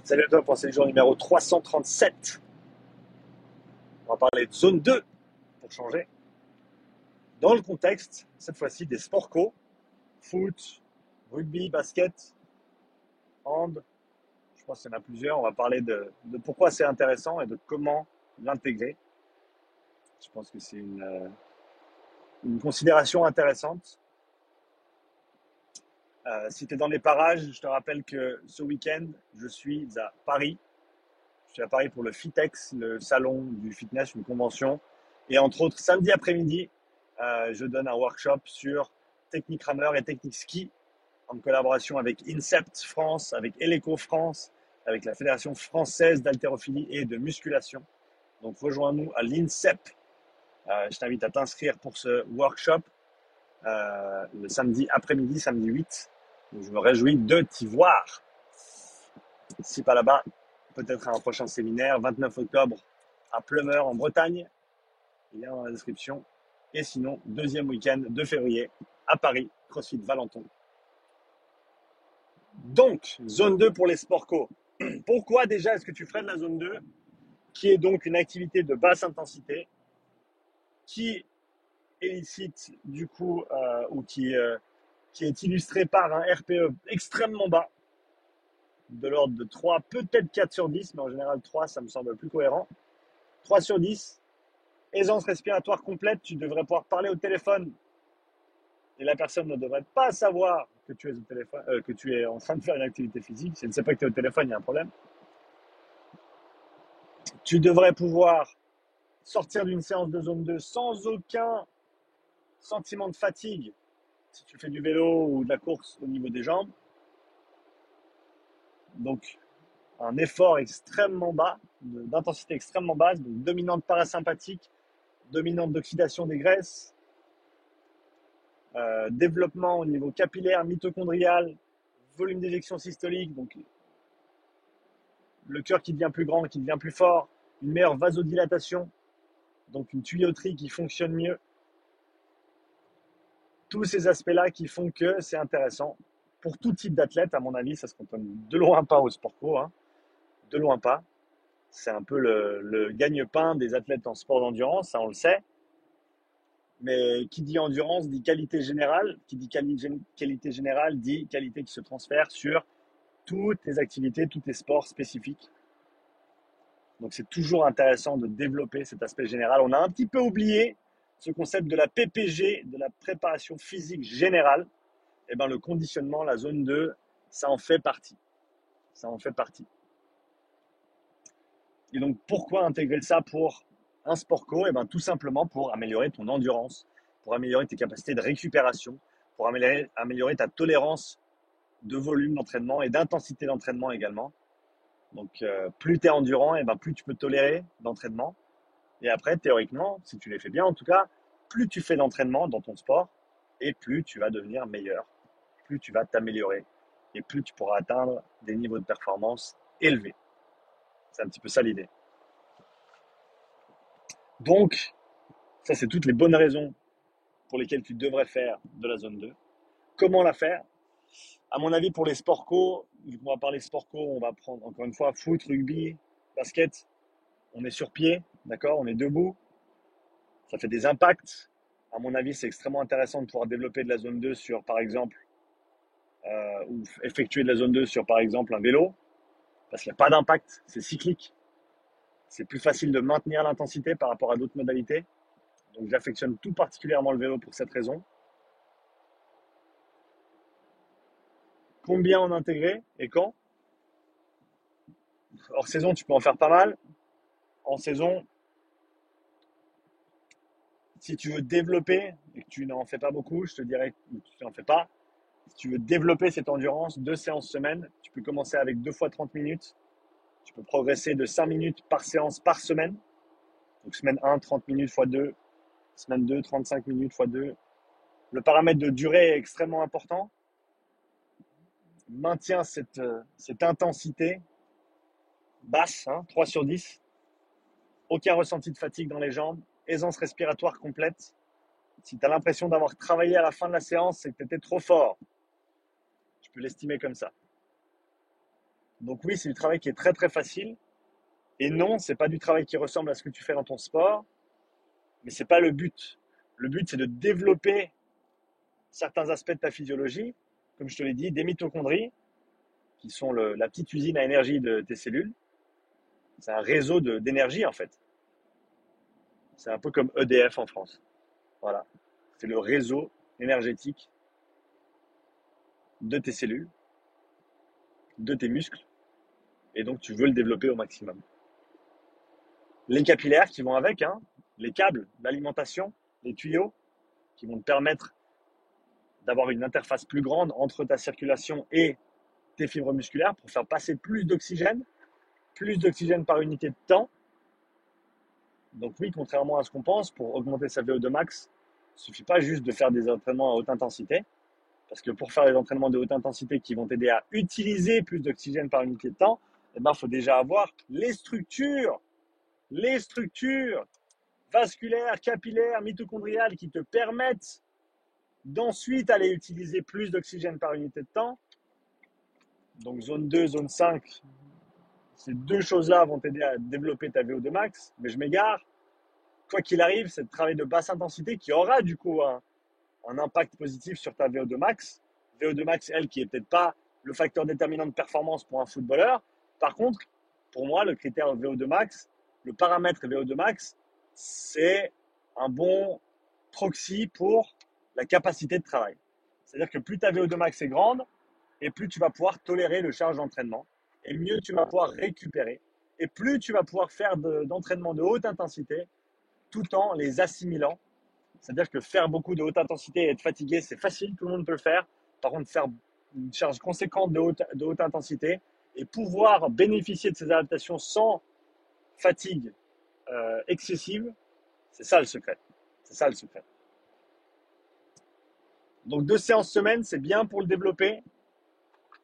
Salut à toi pour ce jour numéro 337. On va parler de zone 2 pour changer. Dans le contexte, cette fois-ci, des sports co, foot, rugby, basket, hand. Je pense qu'il y en a plusieurs. On va parler de pourquoi c'est intéressant et de comment l'intégrer. Je pense que c'est une considération intéressante. Si tu es dans les parages, je te rappelle que ce week-end, je suis à Paris. Je suis à Paris pour le FITEX, le salon du fitness, une convention. Et entre autres, samedi après-midi, je donne un workshop sur technique rameur et technique ski en collaboration avec Incept France, avec Eleco France, avec la Fédération française d'haltérophilie et de musculation. Donc rejoins-nous à l'INSEP. Je t'invite à t'inscrire pour ce workshop le samedi après-midi, samedi 8. Donc, je me réjouis de t'y voir. Si pas là-bas, peut-être à un prochain séminaire, 29 octobre à Pleumeur en Bretagne. Lien dans la description. Et sinon, deuxième week-end de février à Paris, CrossFit Valenton. Donc, zone 2 pour les sports co. Pourquoi déjà est-ce que tu ferais de la zone 2, qui est donc une activité de basse intensité, qui élicite du coup, ou qui est illustrée par un RPE extrêmement bas, de l'ordre de 3, peut-être 4 sur 10, mais en général 3, ça me semble plus cohérent. 3 sur 10, aisance respiratoire complète, tu devrais pouvoir parler au téléphone et la personne ne devrait pas savoir que tu es au téléphone, que tu es en train de faire une activité physique. Si elle ne sait pas que tu es au téléphone, il y a un problème. Tu devrais pouvoir sortir d'une séance de zone 2 sans aucun sentiment de fatigue si tu fais du vélo ou de la course au niveau des jambes. Donc, un effort extrêmement bas, d'intensité extrêmement basse, donc dominante parasympathique, dominante d'oxydation des graisses, développement au niveau capillaire, mitochondrial, volume d'éjection systolique, donc le cœur qui devient plus grand, qui devient plus fort, une meilleure vasodilatation, donc une tuyauterie qui fonctionne mieux. Tous ces aspects-là qui font que c'est intéressant pour tout type d'athlète. À mon avis, ça se cantonne de loin pas au sport co, hein, de loin pas. C'est un peu le gagne-pain des athlètes en sport d'endurance, ça on le sait. Mais qui dit endurance dit qualité générale. Qui dit qualité générale dit qualité qui se transfère sur toutes les activités, tous les sports spécifiques. Donc c'est toujours intéressant de développer cet aspect général. On a un petit peu oublié ce concept de la PPG, de la préparation physique générale. Et ben le conditionnement, la zone 2, ça en fait partie. Ça en fait partie. Et donc pourquoi intégrer ça pour un sport co? Et ben tout simplement pour améliorer ton endurance, pour améliorer tes capacités de récupération, pour améliorer ta tolérance de volume d'entraînement et d'intensité d'entraînement également. Donc plus tu es endurant, et ben plus tu peux tolérer d'entraînement. Et après, théoriquement, si tu les fais bien en tout cas, plus tu fais d'entraînement dans ton sport et plus tu vas devenir meilleur, plus tu vas t'améliorer et plus tu pourras atteindre des niveaux de performance élevés. C'est un petit peu ça l'idée. Donc, ça, c'est toutes les bonnes raisons pour lesquelles tu devrais faire de la zone 2. Comment la faire? À mon avis, pour les sports co, vu qu'on va parler sport co, on va prendre encore une fois foot, rugby, basket. On est sur pied, d'accord? On est debout. Ça fait des impacts. À mon avis, c'est extrêmement intéressant de pouvoir développer de la zone 2 sur, par exemple, ou effectuer de la zone 2 sur, par exemple, un vélo, parce qu'il n'y a pas d'impact, c'est cyclique. C'est plus facile de maintenir l'intensité par rapport à d'autres modalités. Donc, j'affectionne tout particulièrement le vélo pour cette raison. Combien en intégrer et quand? Hors saison, tu peux en faire pas mal. En saison, si tu veux développer et que tu n'en fais pas beaucoup, je te dirais que tu n'en fais pas. Si tu veux développer cette endurance, 2 séances semaine, tu peux commencer avec 2 fois 30 minutes. Tu peux progresser de 5 minutes par séance par semaine. Donc semaine 1, 30 minutes x 2. Semaine 2, 35 minutes x 2. Le paramètre de durée est extrêmement important. Maintiens cette intensité basse, 3 sur 10. Aucun ressenti de fatigue dans les jambes. Aisance respiratoire complète. Si tu as l'impression d'avoir travaillé à la fin de la séance, c'est que tu étais trop fort. Tu peux l'estimer comme ça. Donc oui, c'est du travail qui est très très facile. Et non, c'est pas du travail qui ressemble à ce que tu fais dans ton sport, mais c'est pas le but. Le but, c'est de développer certains aspects de ta physiologie, comme je te l'ai dit, des mitochondries, qui sont la petite usine à énergie de tes cellules. C'est un réseau d'énergie en fait. C'est un peu comme EDF en France. Voilà. C'est le réseau énergétique de tes cellules, de tes muscles, et donc tu veux le développer au maximum. Les capillaires qui vont avec, hein, les câbles d'alimentation, les tuyaux qui vont te permettre d'avoir une interface plus grande entre ta circulation et tes fibres musculaires pour faire passer plus d'oxygène par unité de temps. Donc oui, contrairement à ce qu'on pense, pour augmenter sa VO2 max, il ne suffit pas juste de faire des entraînements à haute intensité, parce que pour faire des entraînements de haute intensité qui vont t'aider à utiliser plus d'oxygène par unité de temps, il faut déjà avoir les structures vasculaires, capillaires, mitochondriales qui te permettent d'ensuite aller utiliser plus d'oxygène par unité de temps. Donc zone 2, zone 5, ces deux choses-là vont t'aider à développer ta VO2 max, mais je m'égare. Quoi qu'il arrive, c'est le travail de basse intensité qui aura du coup un impact positif sur ta VO2 max. VO2 max, elle, qui est peut-être pas le facteur déterminant de performance pour un footballeur. Par contre, pour moi, le critère VO2 max, le paramètre VO2 max, c'est un bon proxy pour la capacité de travail. C'est-à-dire que plus ta VO2 max est grande, et plus tu vas pouvoir tolérer le charge d'entraînement, et mieux tu vas pouvoir récupérer, et plus tu vas pouvoir faire d'entraînement de haute intensité tout en les assimilant. C'est-à-dire que faire beaucoup de haute intensité et être fatigué, c'est facile, tout le monde peut le faire. Par contre, faire une charge conséquente de haute intensité et pouvoir bénéficier de ces adaptations sans fatigue excessive, c'est ça le secret. C'est ça le secret. Donc 2 séances semaine, c'est bien pour le développer.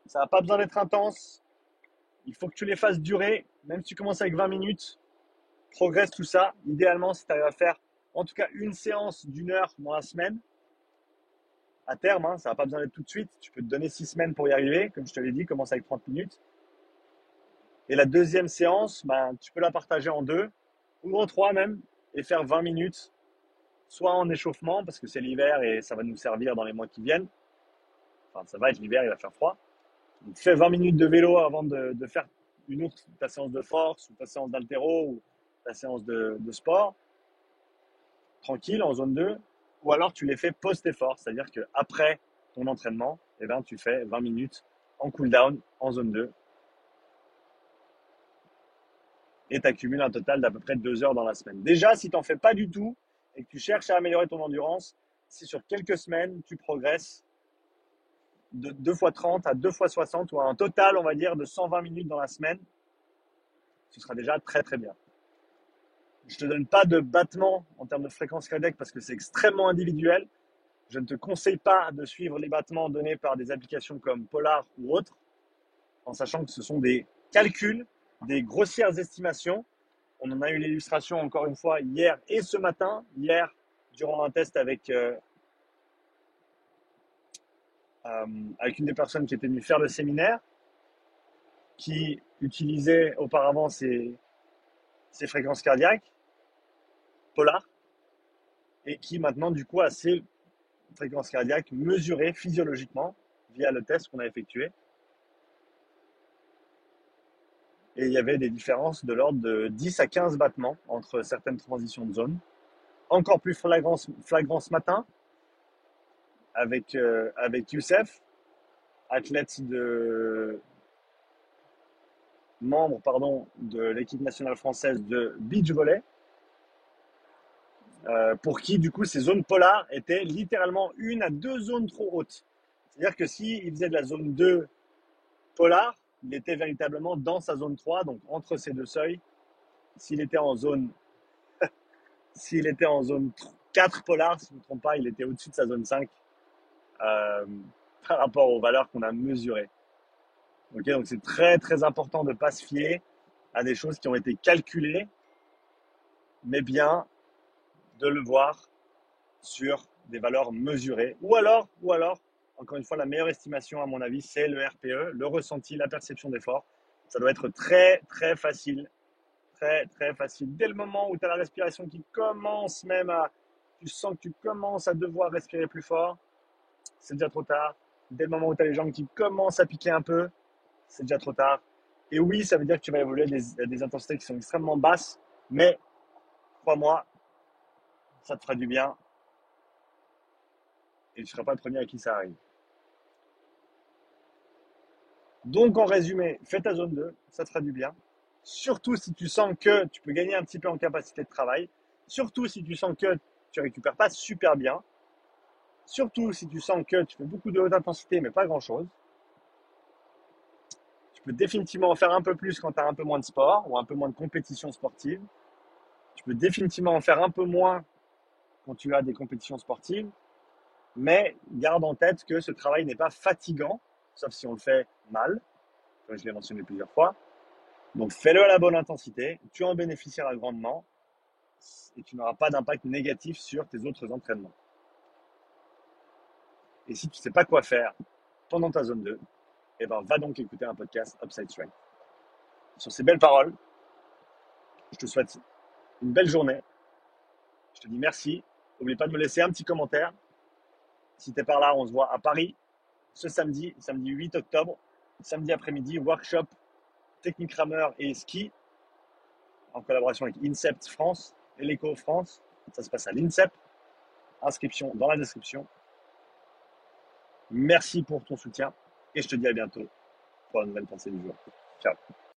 Ça n'a pas besoin d'être intense. Il faut que tu les fasses durer. Même si tu commences avec 20 minutes, progresse tout ça. Idéalement, si tu arrives à faire en tout cas une séance d'1 heure dans la semaine, à terme, hein, ça va pas besoin d'être tout de suite. Tu peux te donner 6 semaines pour y arriver. Comme je te l'ai dit, commence avec 30 minutes. Et la deuxième séance, tu peux la partager en 2 ou en 3 même et faire 20 minutes, soit en échauffement parce que c'est l'hiver et ça va nous servir dans les mois qui viennent. Enfin, ça va être l'hiver, il va faire froid. Donc, fais 20 minutes de vélo avant de faire ta séance de force ou ta séance d'haltéro ou ta séance de sport, tranquille en zone 2. Ou alors tu les fais post-effort, c'est-à-dire qu'après ton entraînement, tu fais 20 minutes en cool-down en zone 2 et tu accumules un total d'à peu près 2 heures dans la semaine. Déjà, si tu n'en fais pas du tout et que tu cherches à améliorer ton endurance, si sur quelques semaines tu progresses de 2 fois 30 à 2 fois 60 ou à un total, on va dire, de 120 minutes dans la semaine, ce sera déjà très très bien. Je ne te donne pas de battements en termes de fréquence cardiaque parce que c'est extrêmement individuel. Je ne te conseille pas de suivre les battements donnés par des applications comme Polar ou autres, en sachant que ce sont des calculs, des grossières estimations. On en a eu l'illustration encore une fois hier et ce matin. Hier, durant un test avec une des personnes qui était venue faire le séminaire, qui utilisait auparavant ces fréquences cardiaques, Polar, et qui maintenant du coup a ses fréquences cardiaques mesurées physiologiquement via le test qu'on a effectué. Et il y avait des différences de l'ordre de 10 à 15 battements entre certaines transitions de zone. Encore plus flagrant ce matin avec Youssef, athlète membre de l'équipe nationale française de beach volley, pour qui du coup ces zones polars étaient littéralement 1 à 2 zones trop hautes. C'est-à-dire que s'il faisait de la zone 2 polar, il était véritablement dans sa zone 3, donc entre ces deux seuils. S'il était en zone 4 polar, si je ne me trompe pas, il était au-dessus de sa zone 5 euh, par rapport aux valeurs qu'on a mesurées. Okay, donc c'est très très important de ne pas se fier à des choses qui ont été calculées, mais bien de le voir sur des valeurs mesurées. Ou alors, encore une fois, la meilleure estimation à mon avis, c'est le RPE, le ressenti, la perception d'effort. Ça doit être très, très facile. Très, très facile. Dès le moment où tu as la respiration qui commence même à... Tu sens que tu commences à devoir respirer plus fort, c'est déjà trop tard. Dès le moment où tu as les jambes qui commencent à piquer un peu, c'est déjà trop tard. Et oui, ça veut dire que tu vas évoluer à des intensités qui sont extrêmement basses, mais crois-moi, ça te fera du bien et tu ne seras pas le premier à qui ça arrive. Donc, en résumé, fais ta zone 2, ça te fera du bien. Surtout si tu sens que tu peux gagner un petit peu en capacité de travail. Surtout si tu sens que tu ne récupères pas super bien. Surtout si tu sens que tu fais beaucoup de haute intensité, mais pas grand-chose. Tu peux définitivement en faire un peu plus quand tu as un peu moins de sport ou un peu moins de compétition sportive. Tu peux définitivement en faire un peu moins quand tu as des compétitions sportives. Mais garde en tête que ce travail n'est pas fatigant, sauf si on le fait mal, comme je l'ai mentionné plusieurs fois. Donc fais-le à la bonne intensité, tu en bénéficieras grandement et tu n'auras pas d'impact négatif sur tes autres entraînements. Et si tu ne sais pas quoi faire pendant ta zone 2, eh ben, va donc écouter un podcast Upside Strength. Sur ces belles paroles, je te souhaite une belle journée. Je te dis merci. N'oublie pas de me laisser un petit commentaire. Si tu es par là, on se voit à Paris ce samedi, samedi 8 octobre, samedi après-midi, workshop technique rameur et ski en collaboration avec Incept France et l'Eco France. Ça se passe à l'Incept. Inscription dans la description. Merci pour ton soutien et je te dis à bientôt pour la nouvelle pensée du jour. Ciao.